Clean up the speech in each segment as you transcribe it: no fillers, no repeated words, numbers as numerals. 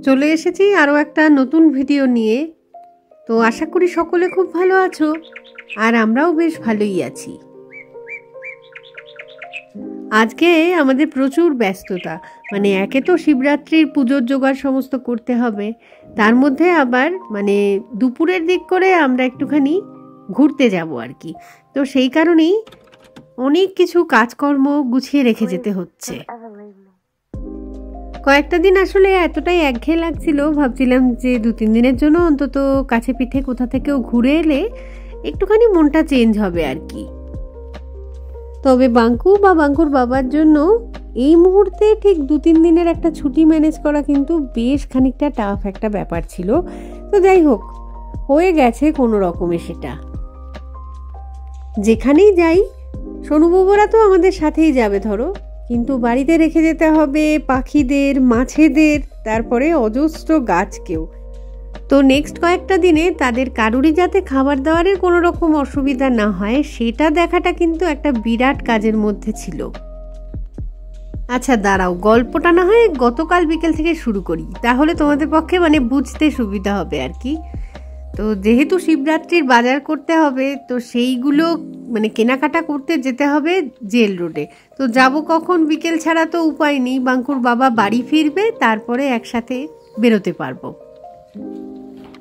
চলে এসেছি আরও একটা নতুন ভিডিও নিয়ে। তো আশা করি সকলে খুব ভালো আছো, আর আমরাও বেশ ভালোই আছি। আজকে আমাদের প্রচুর ব্যস্ততা, মানে একে তো শিবরাত্রির পুজোর জোগাড় সমস্ত করতে হবে, তার মধ্যে আবার মানে দুপুরের দিক করে আমরা একটুখানি ঘুরতে যাব আর কি। তো সেই কারণেই অনেক কিছু কাজকর্ম গুছিয়ে রেখে যেতে হচ্ছে। কয়েকটা দিন আসলে এতটাই একঘেয়ে লাগছিল, ভাবছিলাম যে 2-3 দিনের জন্য অন্তত কাছে পিঠে কোথা থেকেও ঘুরে এলে একটুখানি মনটা চেঞ্জ হবে আর কি। তবে বাঙ্কু বা বাঙ্কুর বাবার জন্য এই মুহূর্তে ঠিক 2-3 দিনের একটা ছুটি ম্যানেজ করা কিন্তু বেশ খানিকটা টাফ একটা ব্যাপার ছিল। তো যাই হোক, হয়ে গেছে কোনো রকমে সেটা। যেখানেই যাই সোনুবাবুরা তো আমাদের সাথেই যাবে ধরো, কিন্তু বাড়িতে রেখে যেতে হবে পাখিদের, মাছেদের, তারপরে অজস্র গাছকেও। তো নেক্সট কয়েকটা দিনে তাদের কারুরই যাতে খাবার দাবারের কোনো রকম অসুবিধা না হয় সেটা দেখাটা কিন্তু একটা বিরাট কাজের মধ্যে ছিল। আচ্ছা দাঁড়াও, গল্পটা না হয় গতকাল বিকেল থেকে শুরু করি, তাহলে তোমাদের পক্ষে মানে বুঝতে সুবিধা হবে আর কি। তো যেহেতু শিবরাত্রির বাজার করতে হবে, তো সেইগুলো মানে কেনাকাটা করতে যেতে হবে জেল রোডে। তো যাব কখন, বিকেল ছাড়া তো উপায় নেই, বাঙ্কুর বাবা বাড়ি ফিরবে তারপরে একসাথে বেরোতে পারবো।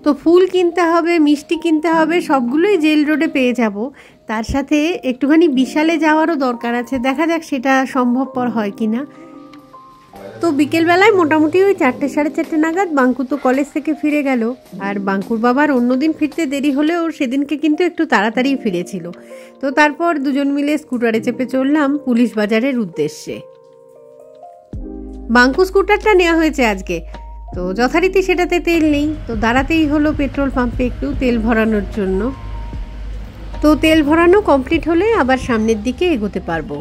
তো ফুল কিনতে হবে, মিষ্টি কিনতে হবে, সবগুলোই জেল রোডে পেয়ে যাব। তার সাথে একটুখানি বিশালে যাওয়ারও দরকার আছে, দেখা যাক সেটা সম্ভবপর হয় কিনা। তো বিকেলবেলায় মোটামুটি ওই 4-4:30 নাগাদ বাঙ্কু তো কলেজ থেকে ফিরে গেল। আর বাঙ্কুর বাবার অন্যদিন ফিরতে দেরি হলেও সেদিনকে কিন্তু একটু তাড়াতাড়ি ফিরেছিল। তো তারপর দুজন মিলে স্কুটারে চেপে চললাম পুলিশ বাজারের উদ্দেশ্যে। বাঙ্কু স্কুটারটা নেওয়া হয়েছে আজকে, তো যথারীতি সেটাতে তেল নেই, তো দাঁড়াতেই হলো পেট্রোল পাম্পে একটু তেল ভরানোর জন্য। তো তেল ভরানো কমপ্লিট হলে আবার সামনের দিকে এগোতে পারবো।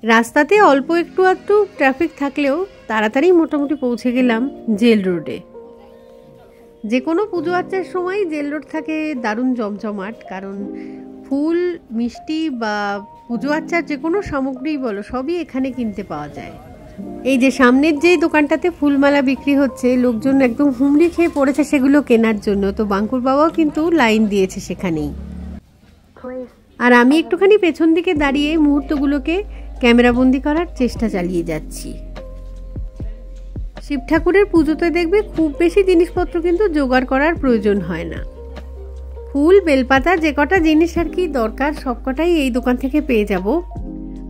রাস্তাতে অল্প একটু ট্রাফিক থাকলেও তাড়াতাড়ি মোটামুটি পৌঁছে গেলাম জেল রোডে। যে কোনো পুজো আর্চার সময় জেল রোড থাকে দারুণ জমজমাট, কারণ ফুল, মিষ্টি বা পুজো আর্চার যে কোনো সামগ্রী বলো সবই এখানে কিনতে পাওয়া যায়। এই যে সামনের যে দোকানটাতে ফুলমালা বিক্রি হচ্ছে, লোকজন একদম হুমড়ি খেয়ে পড়েছে সেগুলো কেনার জন্য। তো বাঙ্কুর বাবাও কিন্তু লাইন দিয়েছে সেখানেই। আর আমি একটুখানি পেছন দিকে দাঁড়িয়ে মুহূর্তগুলোকে ক্যামেরাবন্দি করার চেষ্টা চালিয়ে যাচ্ছি। শিব ঠাকুরের পুজোতে দেখবে খুব বেশি জিনিসপত্র কিন্তু জোগাড় করার প্রয়োজন হয় না। ফুল, বেলপাতা, যে কটা জিনিস আর কি দরকার সব কটাই এই দোকান থেকে পেয়ে যাব।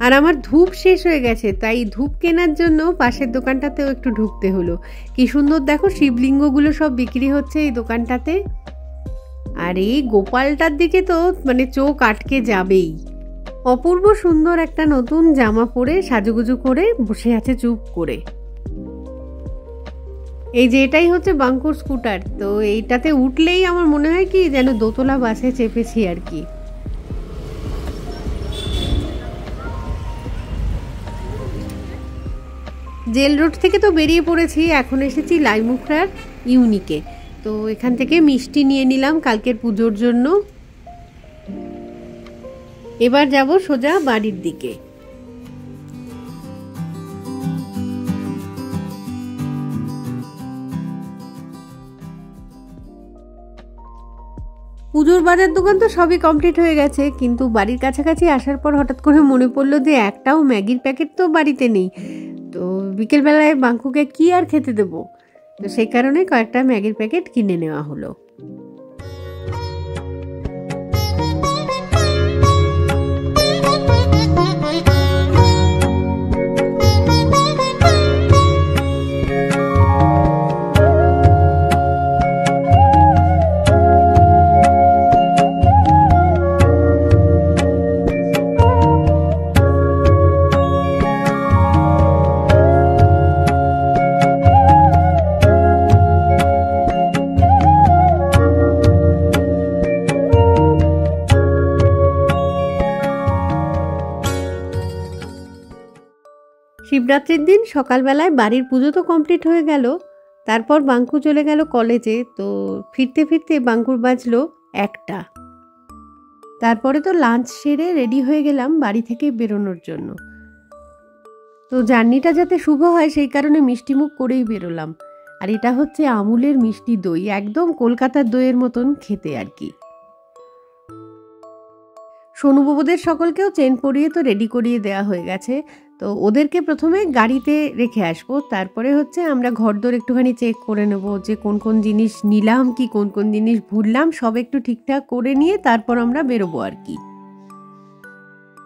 আর আমার ধূপ শেষ হয়ে গেছে, তাই ধূপ কেনার জন্য পাশের দোকানটাতেও একটু ঢুকতে হলো। কি সুন্দর দেখো শিবলিঙ্গগুলো সব বিক্রি হচ্ছে এই দোকানটাতে। আর এই গোপালটার দিকে তো মানে চোখ আটকে যাবেই। অপূর্ব সুন্দর একটা নতুন জামা পরে সাজুগুজু করে বসে আছে চুপ করে। এই যে এটাই হচ্ছে বাঙ্কুর স্কুটার। তো এইটাতে উঠলেই আমার মনে হয় কি যেন দোতলা বাসে চেপেছি আর কি। জেল রোড থেকে তো বেরিয়ে পড়েছি, এখন এসেছি লাইমুখরার ইউনিকে। তো এখান থেকে মিষ্টি নিয়ে নিলাম কালকের পুজোর জন্য। এবার যাব সোজা বাড়ির দিকে। পুজোর বাজার দোকান তো সবই কমপ্লিট হয়ে গেছে, কিন্তু বাড়ির কাছাকাছি আসার পর হঠাৎ করে মনে পড়লো যে একটাও ম্যাগির প্যাকেট তো বাড়িতে নেই। তো বিকেলবেলায় বাঙ্কুকে কি আর খেতে দেবো, তো সেই কারণে কয়েকটা ম্যাগির প্যাকেট কিনে নেওয়া হলো। শিবরাত্রির দিন সকালবেলায় বাড়ির পুজো তো কমপ্লিট হয়ে গেল, তারপর বাঙ্কু চলে গেল কলেজে। তো ফিরতে ফিরতে বাঙ্কুর বাজলো 1টা। তারপরে তো লাঞ্চ সেরে রেডি হয়ে গেলাম বাড়ি থেকে বেরোনোর জন্য। তো জার্নিটা যাতে শুভ হয় সেই কারণে মিষ্টিমুখ করেই বেরোলাম। আর এটা হচ্ছে আমুলের মিষ্টি দই, একদম কলকাতার দইয়ের মতন খেতে আর কি। সোনুবাবুদের সকলকেও চেন পরিয়ে তো রেডি করিয়ে দেওয়া হয়ে গেছে। তো ওদেরকে প্রথমে গাড়িতে রেখে আসবো, তারপরে হচ্ছে আমরা ঘরদোর একটুখানি চেক করে নেব যে কোন কোন জিনিস নিলাম কি কোন কোন জিনিস ভুললাম, সব একটু ঠিকঠাক করে নিয়ে তারপর আমরা বেরোবো আর কি।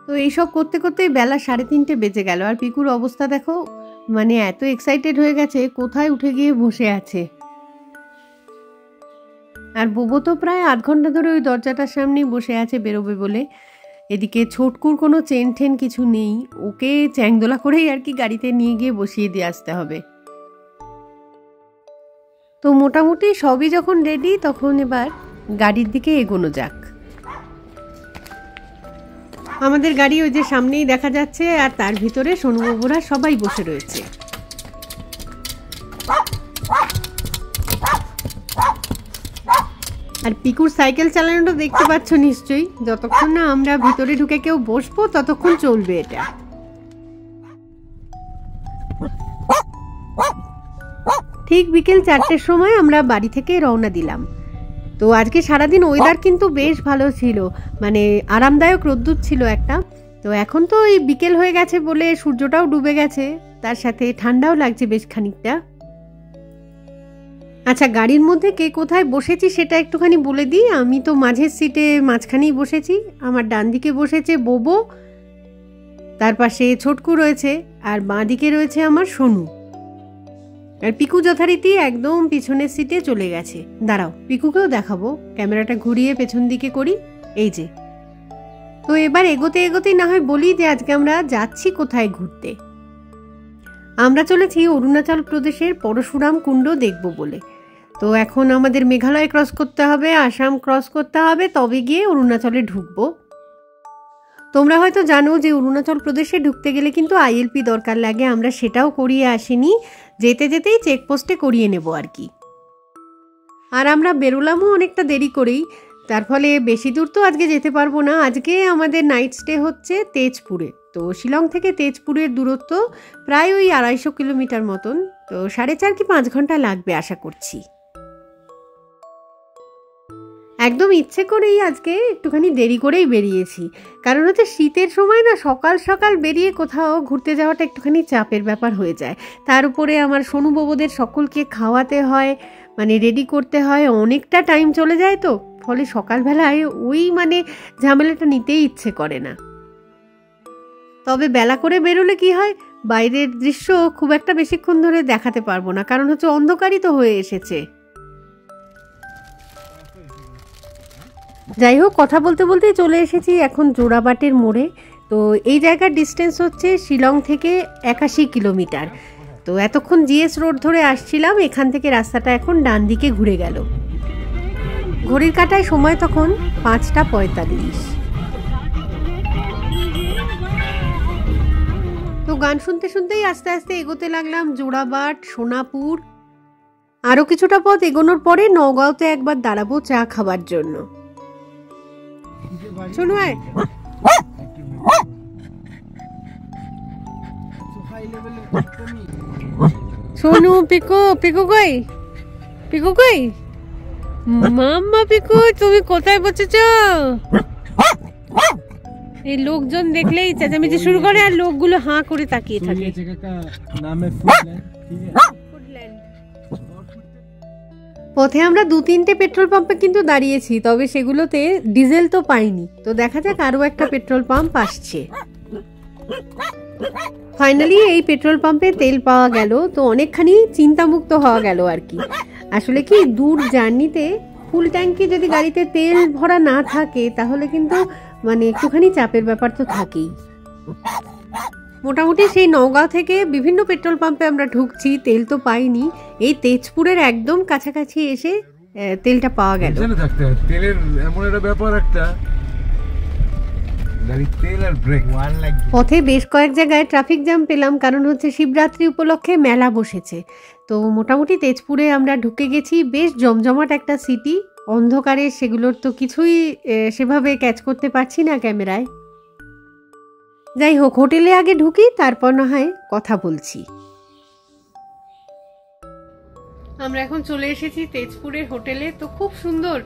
তো এইসব করতে করতেই বেলা 3:30 বেজে গেল। আর পিকুর অবস্থা দেখো, মানে এত এক্সাইটেড হয়ে গেছে, কোথায় উঠে গিয়ে বসে আছে। আর বোবো তো প্রায় 8 ঘন্টা ধরে ওই দরজাটার সামনেই বসে আছে বেরোবে বলে। এদিকে ছোটকুর কোনো চেন ঠেন কিছু নেই, ওকে চ্যাংদোলা করেই আর কি গাড়িতে নিয়ে গিয়ে বসিয়ে দিয়ে আসতে হবে। তো মোটামুটি সবই যখন রেডি তখন এবার গাড়ির দিকে এগোনো যাক। আমাদের গাড়ি ওই যে সামনেই দেখা যাচ্ছে, আর তার ভিতরে সোনুবাবুরা সবাই বসে রয়েছে। আর পিকুর সাইকেল চালানোটা দেখতে পাচ্ছ নিশ্চয়ই, যতক্ষণ না আমরা ভিতরে ঢুকে কেউ বসবো ততক্ষণ চলবে এটা। ঠিক বিকেল 4টের সময় আমরা বাড়ি থেকে রওনা দিলাম। তো আজকে সারাদিন ওয়েদার কিন্তু বেশ ভালো ছিল, মানে আরামদায়ক রোদ্দুর ছিল একটা। তো এখন তো এই বিকেল হয়ে গেছে বলে সূর্যটাও ডুবে গেছে, তার সাথে ঠান্ডাও লাগছে বেশ খানিকটা। আচ্ছা, গাড়ির মধ্যে কে কোথায় বসেছি সেটা একটুখানি বলে দিই। আমি তো মাঝের সিটে মাঝখানেই বসেছি, আমার ডান দিকে বসেছে বোবো, তার পাশে ছোটকু রয়েছে, আর বাঁ দিকে রয়েছে আমার সোনু। আর পিকু যথারীতি একদম পিছনের সিটে চলে গেছে। দাঁড়াও, পিকুকেও দেখাবো, ক্যামেরাটা ঘুরিয়ে পেছন দিকে করি, এই যে। তো এবার এগোতে এগোতেই না হয় বলি যে আজকে আমরা যাচ্ছি কোথায় ঘুরতে। আমরা চলেছি অরুণাচল প্রদেশের পরশুরাম কুণ্ড দেখব বলে। তো এখন আমাদের মেঘালয় ক্রস করতে হবে, আসাম ক্রস করতে হবে, তবে গিয়ে অরুণাচলে ঢুকবো। তোমরা হয়তো জানো যে অরুণাচল প্রদেশে ঢুকতে গেলে কিন্তু ILP দরকার লাগে, আমরা সেটাও করিয়ে আসিনি, যেতে যেতেই চেকপোস্টে করিয়ে নেব আর কি। আর আমরা বেরোলামও অনেকটা দেরি করেই, তার ফলে বেশি দূর তো আজকে যেতে পারবো না। আজকে আমাদের নাইট স্টে হচ্ছে তেজপুরে। তো শিলং থেকে তেজপুরের দূরত্ব প্রায় ওই 250 কিলোমিটার মতন। তো 4.5 কি 5 ঘন্টা লাগবে আশা করছি। একদম ইচ্ছে করেই আজকে একটুখানি দেরি করেই বেরিয়েছি, কারণ হচ্ছে শীতের সময় না সকাল সকাল বেরিয়ে কোথাও ঘুরতে যাওয়াটা একটুখানি চাপের ব্যাপার হয়ে যায়। তার উপরে আমার সোনুবাবুদের সকলকে খাওয়াতে হয়, মানে রেডি করতে হয়, অনেকটা টাইম চলে যায়। তো ফলে সকালবেলায় ওই মানে ঝামেলাটা নিতেই ইচ্ছে করে না। তবে বেলা করে বেরোলে কি হয়, বাইরের দৃশ্য খুব একটা বেশিক্ষণ ধরে দেখাতে পারবো না, কারণ হচ্ছে অন্ধকারই তো হয়ে এসেছে। যাই হোক, কথা বলতে বলতেই চলে এসেছি এখন জোড়াবাটের মোড়ে। তো এই জায়গার ডিস্টেন্স হচ্ছে শিলং থেকে 81 কিলোমিটার। তো এতক্ষণ জিএস রোড ধরে আসছিলাম, এখান থেকে রাস্তাটা এখন ডান দিকে ঘুরে গেল। ঘড়ির কাঁটায় সময় তখন 5:45। তো গান শুনতে শুনতেই আস্তে আস্তে এগোতে লাগলাম জোড়াবাট, সোনাপুর। আরও কিছুটা পথ এগোনোর পরে নওগাঁওতে একবার দাঁড়াবো চা খাবার জন্য। শোনো আয়, সোনু, পিকু, পিকু কই, পিকু কই, মাম্মা পিকু তুমি কোথায় বসেছ? এই লোকজন দেখলেই চেঁচামেচি শুরু করে আর লোকগুলো হাঁ করে তাকিয়ে থাকে। পথে আমরা 2-3টে পেট্রোল পাম্পে কিন্তু দাঁড়িয়েছি, তবে সেগুলোতে ডিজেল তো পাইনি। তো দেখা যাক আরো একটা পেট্রোল পাম্প আসছে। ফাইনালি এই পেট্রোল পাম্পে তেল পাওয়া গেল, তো অনেকখানি চিন্তামুক্ত হওয়া গেল আর কি। আসলে কি, দূর জার্নিতে ফুল ট্যাঙ্কি যদি গাড়িতে তেল ভরা না থাকে তাহলে কিন্তু মানে একটুখানি চাপের ব্যাপার তো থাকেই। মোটামুটি সেই নওগাঁ থেকে বিভিন্ন পেট্রোল পাম্পে আমরা ঢুকছি, তেল তো পাইনি। এই তেজপুরের একদম কাছাকাছি এসে তেলটা পাওয়া গেল। তেলের এমন একটা ব্যাপার, একটা পথে বেশ কয়েক জায়গায় ট্রাফিক জ্যাম পেলাম, কারণ হচ্ছে শিবরাত্রি উপলক্ষে মেলা বসেছে। তো মোটামুটি তেজপুরে আমরা ঢুকে গেছি। বেশ জমজমাট একটা সিটি, অন্ধকারে সেগুলোর তো কিছুই সেভাবে ক্যাচ করতে পারছি না ক্যামেরায়। যাই হোক, হোটেলে আগে ঢুকি, তারপর না হয় কথা বলছি। আমরা এখন চলে এসেছি তেজপুরের হোটেলে। তো খুব সুন্দর,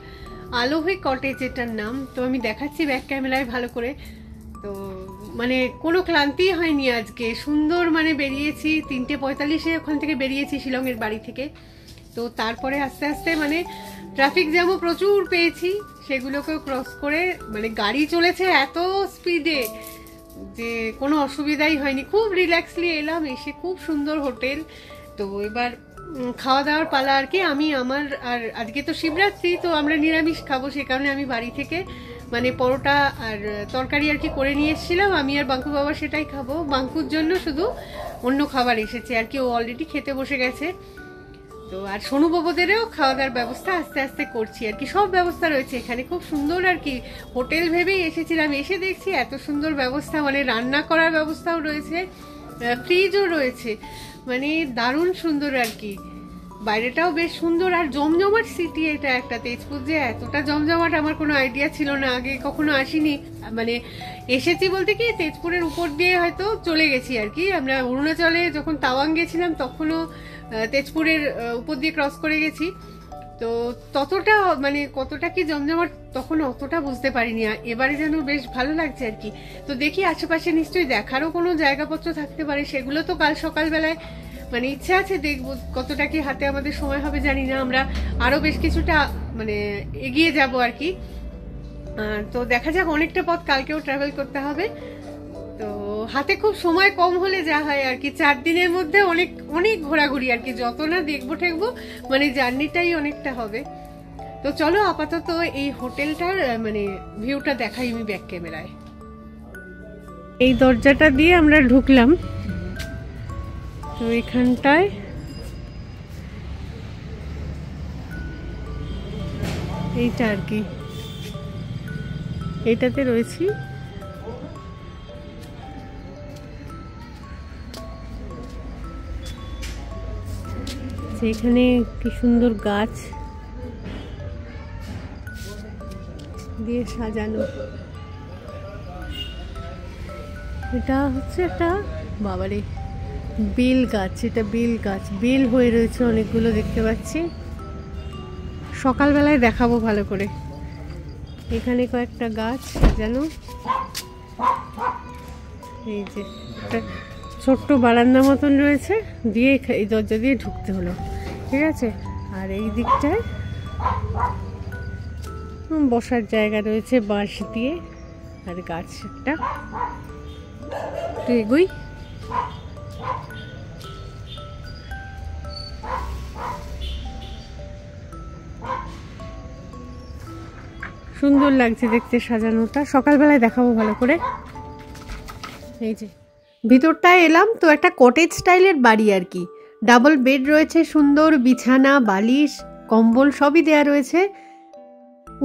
আলোভি কটেজ এটার নাম। তো আমি দেখাচ্ছি ব্যাক ক্যামেরায় ভালো করে। তো মানে কোনো ক্লান্তি হয়নি আজকে, সুন্দর মানে বেরিয়েছি 3:45-এ ওখান থেকে বেরিয়েছি শিলংয়ের বাড়ি থেকে। তো তারপরে আস্তে আস্তে মানে ট্রাফিক জ্যামও প্রচুর পেয়েছি, সেগুলোকেও ক্রস করে মানে গাড়ি চলেছে এত স্পিডে যে কোনো অসুবিধাই হয়নি। খুব রিল্যাক্সলি এলাম, এসে খুব সুন্দর হোটেল। তো এবার খাওয়া দাওয়ার পালা আর কি। আমি আর আজকে তো শিবরাত্রি, তো আমরা নিরামিষ খাবো, সে কারণে আমি বাড়ি থেকে মানে পরোটা আর তরকারি আর কি করে নিয়ে এসেছিলাম। আমি আর বাঙ্কু বাবা সেটাই খাবো। বাঙ্কুর জন্য শুধু অন্য খাবার এসেছে আর কি, ও অলরেডি খেতে বসে গেছে। তো আর সোনু বাবুদেরও খাওয়া দাওয়ার ব্যবস্থা আস্তে আস্তে করছি আর কি। সব ব্যবস্থা রয়েছে এখানে, খুব সুন্দর আর কি। হোটেল ভেবেই এসেছিলাম, এসে দেখছি এত সুন্দর ব্যবস্থা, মানে রান্না করার ব্যবস্থাও রয়েছে, ফ্রিজও রয়েছে, মানে দারুণ সুন্দর আর কি। বাইরেটাও বেশ সুন্দর আর জমজমাট সিটি এটা একটা। তেজপুর যে এতটা জমজমাট আমার কোনো আইডিয়া ছিল না, আগে কখনো আসিনি। মানে এসেছি বলতে কি, তেজপুরের উপর দিয়ে হয়তো চলে গেছি আর কি। আমরা অরুণাচলে যখন তাওয়াং গেছিলাম তখনও তেজপুরের উপর দিয়ে ক্রস করে গেছি। তো ততটা মানে কতটা কি জমজমাট তখন অতটা বুঝতে পারিনি। এবারে যেন বেশ ভালো লাগছে আর কি। তো দেখি আশেপাশে নিশ্চয়ই দেখারও কোনো জায়গাপত্র থাকতে পারে, সেগুলো তো কাল সকালবেলায় মানে ইচ্ছা আছে দেখবো। কতটা কি হাতে আমাদের সময় হবে জানি না, আমরা আরো বেশ কিছুটা মানে এগিয়ে যাব আর কি। তো দেখা যাক, অনেকটা পথ কালকেও ট্রাভেল করতে হবে। তো হাতে খুব সময় কম হলে যা হয় আর কি, 4 দিনের মধ্যে অনেক অনেক ঘোরাঘুরি আর কি। যত না দেখবো ঠেকবো মানে জার্নিটাই অনেকটা হবে। তো চলো আপাতত এই হোটেলটার মানে ভিউটা দেখাই আমি ব্যাক ক্যামেরায়। এই দরজাটা দিয়ে আমরা ঢুকলাম। তো এখানটায় এইটা আর কি, এইটাতে রয়েছি। এখানে কি সুন্দর গাছ দিয়ে সাজানো। এটা হচ্ছে একটা বাবারে বেল গাছ, এটা বেল গাছ, বেল হয়ে রয়েছে অনেকগুলো দেখতে পাচ্ছি। সকালবেলায় দেখাবো ভালো করে। এখানে কয়েকটা গাছ সাজানো। এই যে একটা ছোট্ট বারান্দা মতন রয়েছে, দিয়ে এই দরজা দিয়ে ঢুকতে হলো, ঠিক আছে। আর এই দিকটায় বসার জায়গা রয়েছে বাঁশ দিয়ে, আর গাছ একটা। এগুই সুন্দর লাগছে দেখতে সাজানোটা, সকালবেলায় দেখাবো ভালো করে। এই যে ভিতরটায় এলাম, তো একটা কটেজ স্টাইলের বাড়ি আর কি। ডাবল বেড রয়েছে, সুন্দর বিছানা, বালিশ, কম্বল সবই দেয়া রয়েছে।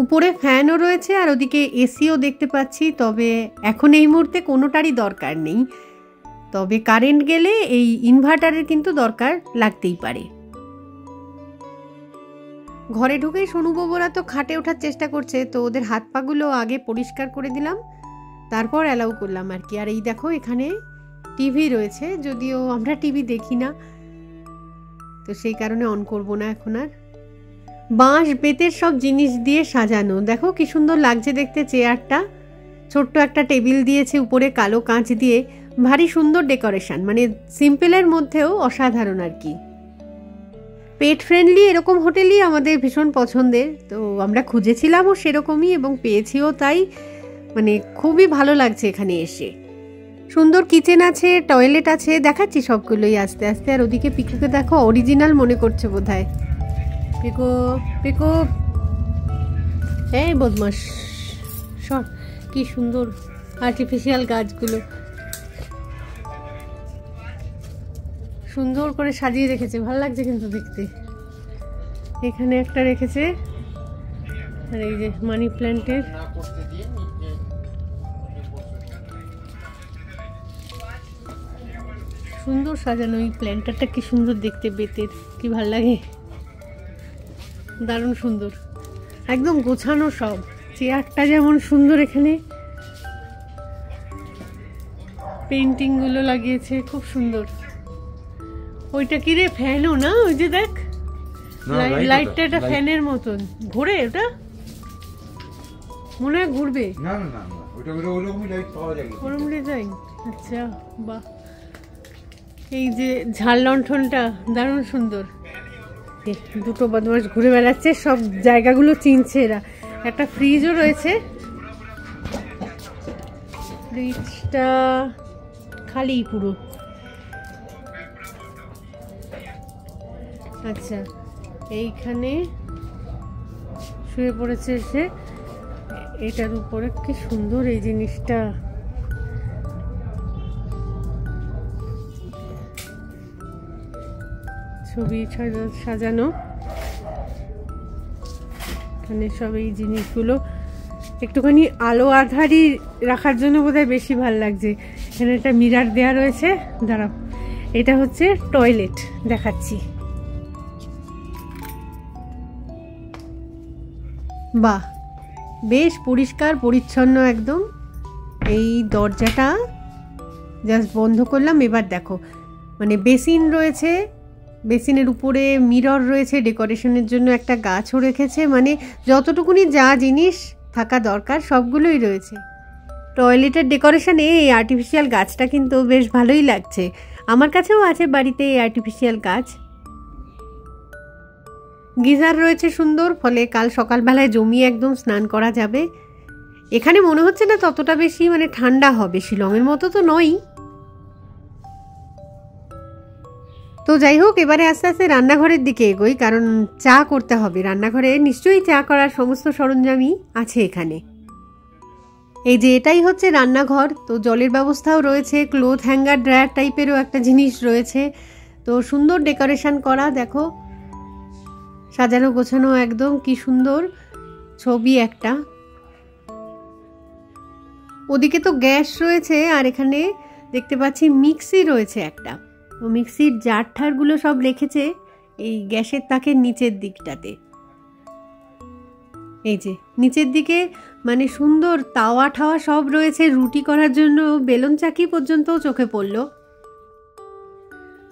উপরে ফ্যানও রয়েছে আর ওদিকে এসিও দেখতে পাচ্ছি, তবে এখন এই মুহূর্তে কোনোটারই দরকার নেই। তবে কারেন্ট গেলে এই ইনভার্টারের কিন্তু দরকার লাগতেই পারে। ঘরে ঢুকেই সোনুবাবুরা তো খাটে ওঠার চেষ্টা করছে, তো ওদের হাত পাগুলো আগে পরিষ্কার করে দিলাম, তারপর অ্যালাউ করলাম আর কি। আর এই দেখো এখানে টিভি রয়েছে, যদিও আমরা টিভি দেখি না, তো সেই কারণে অন করব না এখন আর। বাঁশ বেতের সব জিনিস দিয়ে সাজানো, দেখো কি সুন্দর লাগছে দেখতে। চেয়ারটা ছোট্ট একটা টেবিল দিয়েছে উপরে কালো কাঁচ দিয়ে, ভারী সুন্দর ডেকোরেশন, মানে সিম্পলের মধ্যেও অসাধারণ আর কি। পেট ফ্রেন্ডলি এরকম হোটেলই আমাদের ভীষণ পছন্দের, তো আমরা খুঁজেছিলামও সেরকমই এবং পেয়েছিও, তাই মানে খুবই ভালো লাগছে এখানে এসে। সুন্দর কিচেন আছে, টয়লেট আছে, দেখাচ্ছি সবগুলোই আস্তে আস্তে। আর ওদিকে পিকুকে দেখো, অরিজিনাল মনে করছে বোধহয়। পিকু পিকু, এই বদমাস সব কি সুন্দর আর্টিফিশিয়াল গাছগুলো সুন্দর করে সাজিয়ে রেখেছে, ভালো লাগছে কিন্তু দেখতে। এখানে একটা রেখেছে, আর এই যে মানি প্ল্যান্টের সুন্দর সাজানো। এই প্ল্যান্টারটা কি সুন্দর দেখতে, বেতের, কি ভালো লাগে, দারুণ সুন্দর, একদম গোছানো সব। চেয়ারটা যেমন সুন্দর, এখানে পেন্টিং গুলো লাগিয়েছে, খুব সুন্দর। ওইটা কি রে, ফ্যানও না? ওই যে দেখ লাইটটা, এটা ফ্যানের মতন ঘুরে, ওটা মনে হয় ঘুরবে। না না না, ওটা ওরকমই লাইট পাওয়া যায়, ওরকম ডিজাইন। আচ্ছা, বাহ। এই যে ঝাল লণ্ঠনটা দারুণ সুন্দর। দুটো বদমাস ঘুরে বেড়াচ্ছে, সব জায়গাগুলো চিনছে এরা। একটা ফ্রিজও রয়েছে, ফ্রিজটা খালি পুরো। আচ্ছা, এইখানে শুয়ে পড়েছে সে, এটার উপরে কি সুন্দর এই জিনিসটা। ছবি সাজানো, এখানে সব এই জিনিসগুলো একটুখানি আলো আধারি রাখার জন্য বোধহয় বেশি ভালো লাগছে। এখানে একটা মিরার দেয়া রয়েছে, দাঁড়াও, এটা হচ্ছে টয়লেট, দেখাচ্ছি। বাহ, বেশ পরিষ্কার পরিচ্ছন্ন একদম। এই দরজাটা জাস্ট বন্ধ করলাম, এবার দেখো মানে বেসিন রয়েছে, বেসিনের উপরে মিরর রয়েছে, ডেকোরেশনের জন্য একটা গাছও রেখেছে, মানে যতটুকুনি যা জিনিস থাকা দরকার সবগুলোই রয়েছে। টয়লেটের ডেকোরেশনে এই আর্টিফিশিয়াল গাছটা কিন্তু বেশ ভালোই লাগছে। আমার কাছেও আছে বাড়িতে এই আর্টিফিশিয়াল গাছ। গিজার রয়েছে সুন্দর, ফলে কাল সকালবেলায় জমিয়ে একদম স্নান করা যাবে। এখানে মনে হচ্ছে না ততটা বেশি মানে ঠান্ডা হবে, শিলংয়ের মতো তো নয়। তো যাই হোক, এবারে আস্তে আস্তে রান্নাঘরের দিকে এগোই, কারণ চা করতে হবে। রান্নাঘরে নিশ্চয়ই চা করার সমস্ত সরঞ্জামই আছে এখানে। এই যে এটাই হচ্ছে রান্নাঘর, তো জলের ব্যবস্থাও রয়েছে, ক্লোথ হ্যাঙ্গার ড্রায়ার টাইপেরও একটা জিনিস রয়েছে। তো সুন্দর ডেকোরেশন করা, দেখো সাজানো গোছানো একদম, কি সুন্দর ছবি একটা। ওদিকে তো গ্যাস রয়েছে, আর এখানে দেখতে পাচ্ছি মিক্সি রয়েছে একটা। তো মিক্সির জার ঠারগুলো সব রেখেছে এই গ্যাসের তাকের নিচের দিকটাতে। এই যে নিচের দিকে মানে সুন্দর তাওয়া ঠাওয়া সব রয়েছে, রুটি করার জন্য বেলুন চাকি পর্যন্ত চোখে পড়লো।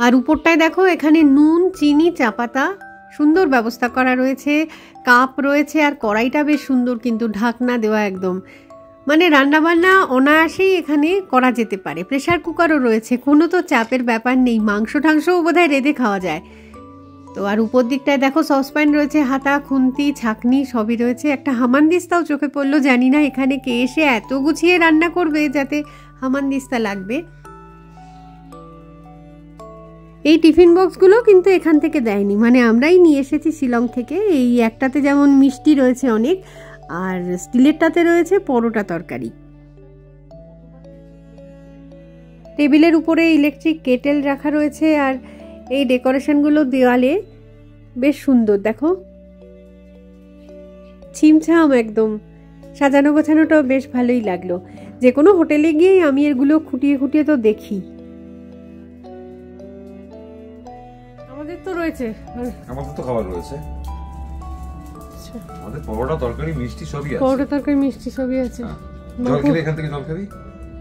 আর উপরটায় দেখো এখানে নুন, চিনি, চা পাতা সুন্দর ব্যবস্থা করা রয়েছে, কাপ রয়েছে, আর কড়াইটা বেশ সুন্দর কিন্তু ঢাকনা দেওয়া একদম, মানে রান্নাবান্না অনায়াসেই এখানে করা যেতে পারে। প্রেসার কুকারও রয়েছে, কোনো তো চাপের ব্যাপার নেই, মাংস টাংসও বোধহয় রেঁধে খাওয়া যায়। তো আর উপর দিকটায় দেখো সসপ্যান রয়েছে, হাতা, খুন্তি, ছাঁকনি সবই রয়েছে। একটা হামানদিস্তাও চোখে পড়লো, জানি না এখানে কে এসে এত গুছিয়ে রান্না করবে যাতে হামানদিস্তা লাগবে। এই টিফিন বক্সগুলো কিন্তু এখান থেকে দেয়নি, মানে আমরাই নিয়ে এসেছি শিলং থেকে। এই একটাতে যেমন মিষ্টি রয়েছে অনেক, আর স্টিলেরটাতে রয়েছে পরোটা তরকারি। টেবিলের উপরে ইলেকট্রিক কেটেল রাখা রয়েছে আর এই ডেকোরেশনগুলো দেওয়ালে বেশ সুন্দর, দেখো ছিমছাম একদম, সাজানো গোছানোটাও বেশ ভালোই লাগলো। যে কোনো হোটেলে গিয়েই আমি এগুলো খুঁটিয়ে খুঁটিয়ে তো দেখি। আমাদের তো রয়েছে, আমাদের তো খাবার রয়েছে, আমাদের পরোটা তরকারি মিষ্টি সবই আছে। পরোটা তরকারি মিষ্টি সবই আছে। জল খেলে এখান থেকে জল খাবি?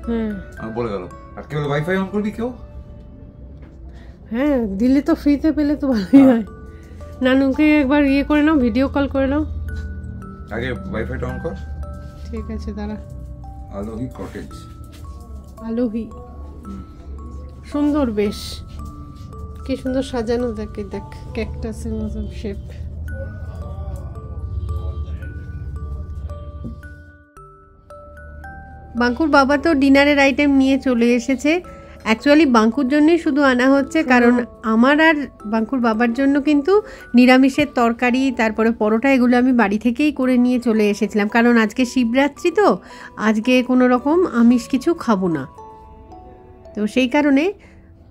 হ্যাঁ বলে গেল। আর কেউ ওয়াইফাই অন করবি কেউ? হ্যাঁ দিলে তো ফ্রিতে পেলে তো ভালোই হয়। নানুকে একবার ইয়ে করে নাও, ভিডিও কল করে নাও। আগে ওয়াইফাইটা অন কর। ঠিক আছে দাঁড়া। আলোহি কটেজ, আলোহি সুন্দর, বেশ কি সুন্দর সাজানো, দেখে দেখ ক্যাকটাসের মতন শেপ। বাঙ্কুর বাবা তো ডিনারের আইটেম নিয়ে চলে এসেছে। অ্যাকচুয়ালি বাঙ্কুর জন্যই শুধু আনা হচ্ছে, কারণ আমার আর বাঙ্কুর বাবার জন্য কিন্তু নিরামিষের তরকারি তারপরে পরোটা এগুলো আমি বাড়ি থেকেই করে নিয়ে চলে এসেছিলাম, কারণ আজকে শিবরাত্রি তো আজকে কোনো রকম আমিষ কিছু খাবো না। তো সেই কারণে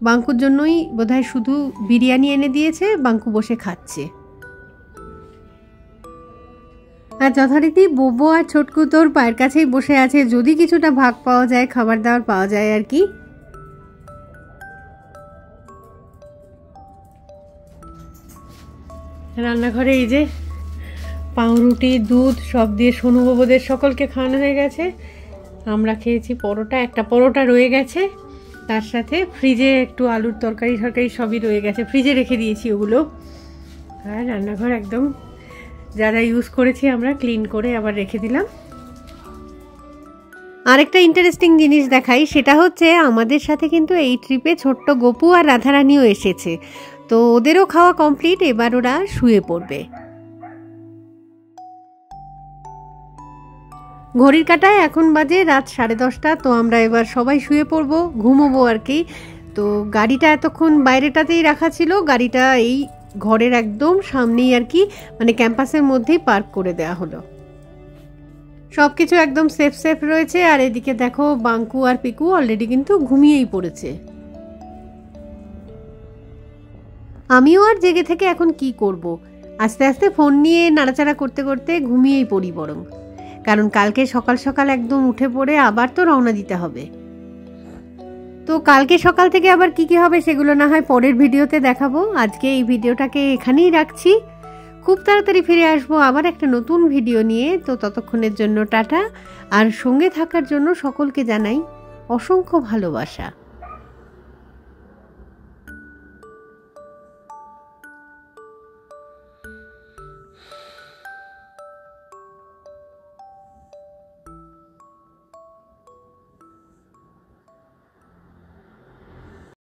বাঙ্কুর জন্যই বোধহয় শুধু বিরিয়ানি এনে দিয়েছে, বাঙ্কু বসে খাচ্ছে। আর যথারীতি বোবো আর ছোটকু তোর পায়ের কাছেই বসে আছে, যদি কিছুটা ভাগ পাওয়া যায়, খাবার দাবার পাওয়া যায় আর কি। রান্নাঘরে এই যে পাউরুটি দুধ সব দিয়ে সোনু বাবুদের সকলকে খাওয়ানো হয়ে গেছে। আমরা খেয়েছি পরোটা, একটা পরোটা রয়ে গেছে, তার সাথে ফ্রিজে একটু আলুর তরকারি সবই রয়ে গেছে, ফ্রিজে রেখে দিয়েছি ওগুলো। আর রান্নাঘর একদম যা যা ইউজ করেছি আমরা ক্লিন করে আবার রেখে দিলাম। আরেকটা ইন্টারেস্টিং জিনিস দেখাই, সেটা হচ্ছে আমাদের সাথে কিন্তু এই ট্রিপে ছোট্ট গোপু আর রাধারানীও এসেছে। তো ওদেরও খাওয়া কমপ্লিট, এবার ওরা শুয়ে পড়বে। ঘড়ির কাঁটায় এখন বাজে রাত 10:30। তো আমরা এবার সবাই শুয়ে পড়বো, ঘুমোবো আর কি। তো গাড়িটা এতক্ষণ বাইরেটাতেই রাখা ছিল, গাড়িটা এই ঘরের একদম সামনেই আর কি, মানে ক্যাম্পাসের মধ্যেই পার্ক করে দেওয়া হলো। সব কিছু একদম সেফ রয়েছে। আর এদিকে দেখো বাঙ্কু আর পিকু অলরেডি কিন্তু ঘুমিয়েই পড়েছে। আমিও আর জেগে থেকে এখন কি করব, আস্তে আস্তে ফোন নিয়ে নাড়াচাড়া করতে করতে ঘুমিয়েই পড়ি বরং, কারণ কালকে সকাল সকাল একদম উঠে পড়ে আবার তো রওনা দিতে হবে। তো কালকে সকাল থেকে আবার কি কি হবে সেগুলো না হয় পরের ভিডিওতে দেখাবো। আজকে এই ভিডিওটাকে এখানেই রাখছি, খুব তাড়াতাড়ি ফিরে আসবো আবার একটা নতুন ভিডিও নিয়ে। তো ততক্ষণের জন্য টাটা, আর সঙ্গে থাকার জন্য সকলকে জানাই অসংখ্য ভালোবাসা।